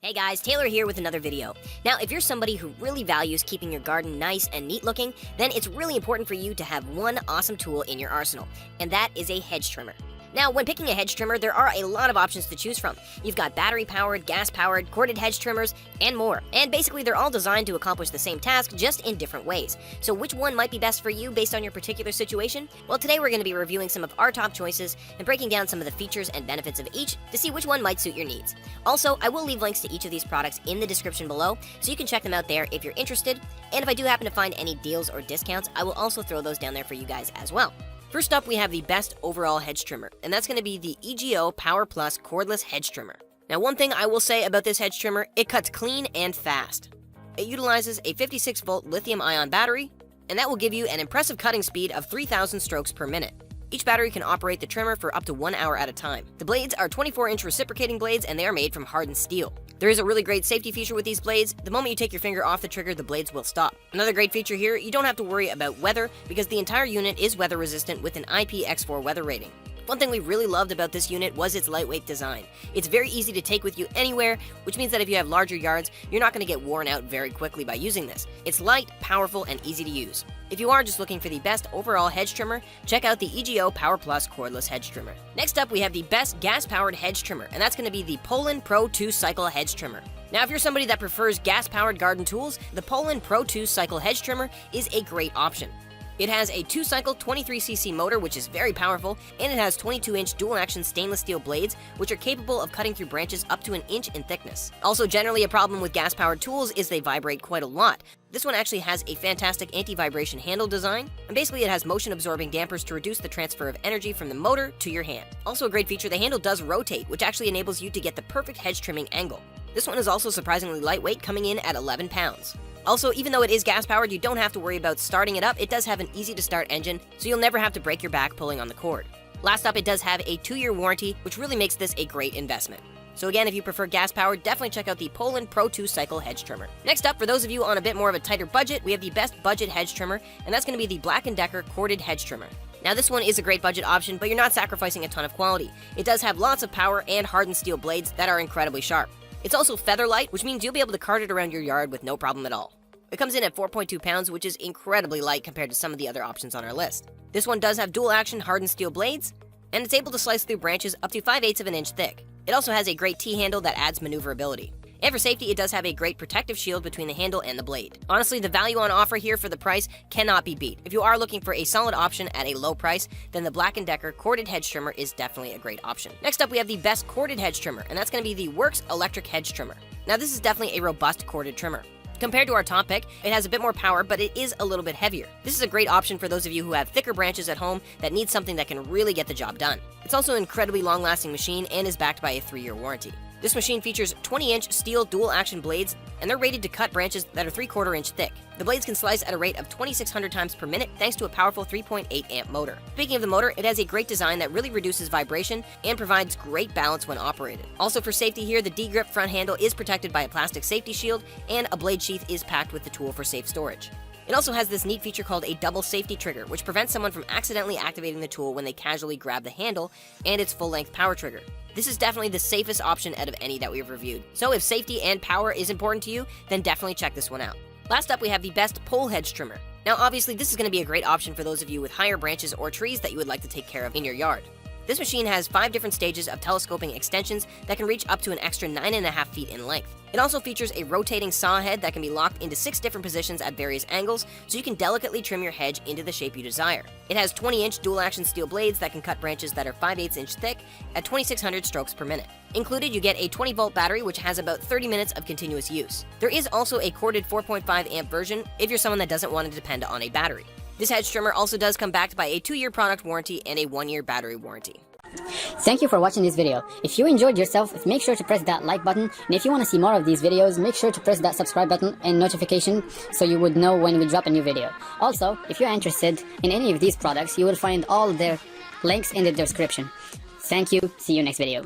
Hey guys, Taylor here with another video. Now, if you're somebody who really values keeping your garden nice and neat looking, then it's really important for you to have one awesome tool in your arsenal, and that is a hedge trimmer. Now, when picking a hedge trimmer, there are a lot of options to choose from. You've got battery-powered, gas-powered, corded hedge trimmers, and more. And basically, they're all designed to accomplish the same task, just in different ways. So which one might be best for you based on your particular situation? Well, today we're going to be reviewing some of our top choices and breaking down some of the features and benefits of each to see which one might suit your needs. Also, I will leave links to each of these products in the description below, so you can check them out there if you're interested. And if I do happen to find any deals or discounts, I will also throw those down there for you guys as well. First up, we have the best overall hedge trimmer, and that's going to be the EGO Power+ Cordless Hedge Trimmer. Now, one thing I will say about this hedge trimmer, it cuts clean and fast. It utilizes a 56-volt lithium-ion battery, and that will give you an impressive cutting speed of 3,000 strokes per minute. Each battery can operate the trimmer for up to 1 hour at a time. The blades are 24-inch reciprocating blades, and they are made from hardened steel. There is a really great safety feature with these blades. The moment you take your finger off the trigger, the blades will stop. Another great feature here, you don't have to worry about weather because the entire unit is weather resistant with an IPX4 weather rating. One thing we really loved about this unit was its lightweight design. It's very easy to take with you anywhere, which means that if you have larger yards, you're not going to get worn out very quickly by using this. It's light, powerful, and easy to use. If you are just looking for the best overall hedge trimmer, check out the EGO Power+ Cordless Hedge Trimmer. Next up, we have the best gas-powered hedge trimmer, and that's going to be the Poulan Pro 2-Cycle Hedge Trimmer. Now, if you're somebody that prefers gas-powered garden tools, the Poulan Pro 2-Cycle Hedge Trimmer is a great option. It has a 2-cycle 23cc motor, which is very powerful, and it has 22-inch dual-action stainless steel blades, which are capable of cutting through branches up to 1 inch in thickness. Also, generally a problem with gas-powered tools is they vibrate quite a lot. This one actually has a fantastic anti-vibration handle design, and basically it has motion-absorbing dampers to reduce the transfer of energy from the motor to your hand. Also a great feature, the handle does rotate, which actually enables you to get the perfect hedge trimming angle. This one is also surprisingly lightweight, coming in at 11 pounds. Also, even though it is gas-powered, you don't have to worry about starting it up. It does have an easy-to-start engine, so you'll never have to break your back pulling on the cord. Last up, it does have a 2-year warranty, which really makes this a great investment. So again, if you prefer gas-powered, definitely check out the Poulan Pro 2-Cycle Hedge Trimmer. Next up, for those of you on a bit more of a tighter budget, we have the best budget hedge trimmer, and that's going to be the Black+Decker Corded Hedge Trimmer. Now, this one is a great budget option, but you're not sacrificing a ton of quality. It does have lots of power and hardened steel blades that are incredibly sharp. It's also feather light, which means you'll be able to cart it around your yard with no problem at all. It comes in at 4.2 pounds, which is incredibly light compared to some of the other options on our list. This one does have dual-action hardened steel blades, and it's able to slice through branches up to 5/8 of an inch thick. It also has a great T-handle that adds maneuverability. And for safety, it does have a great protective shield between the handle and the blade. Honestly, the value on offer here for the price cannot be beat. If you are looking for a solid option at a low price, then the Black+Decker Corded Hedge Trimmer is definitely a great option. Next up, we have the best corded hedge trimmer, and that's going to be the Worx Electric Hedge Trimmer. Now, this is definitely a robust corded trimmer. Compared to our top pick, it has a bit more power, but it is a little bit heavier. This is a great option for those of you who have thicker branches at home that need something that can really get the job done. It's also an incredibly long-lasting machine and is backed by a 3-year warranty. This machine features 20-inch steel dual-action blades, and they're rated to cut branches that are 3/4 inch thick. The blades can slice at a rate of 2,600 times per minute thanks to a powerful 3.8 amp motor. Speaking of the motor, it has a great design that really reduces vibration and provides great balance when operated. Also for safety here, the D-grip front handle is protected by a plastic safety shield, and a blade sheath is packed with the tool for safe storage. It also has this neat feature called a double safety trigger, which prevents someone from accidentally activating the tool when they casually grab the handle, and its full-length power trigger. This is definitely the safest option out of any that we've reviewed. So if safety and power is important to you, then definitely check this one out. Last up, we have the best pole hedge trimmer. Now obviously, this is going to be a great option for those of you with higher branches or trees that you would like to take care of in your yard. This machine has 5 different stages of telescoping extensions that can reach up to an extra 9.5 feet in length. It also features a rotating saw head that can be locked into 6 different positions at various angles, so you can delicately trim your hedge into the shape you desire. It has 20-inch dual-action steel blades that can cut branches that are 5/8 inch thick at 2,600 strokes per minute. Included, you get a 20-volt battery, which has about 30 minutes of continuous use. There is also a corded 4.5 amp version if you're someone that doesn't want to depend on a battery. This hedge trimmer also does come backed by a 2-year product warranty and a 1-year battery warranty. Thank you for watching this video. If you enjoyed yourself, make sure to press that like button, and if you want to see more of these videos, make sure to press that subscribe button and notification so you would know when we drop a new video. Also, if you're interested in any of these products, you will find all their links in the description. Thank you. See you next video.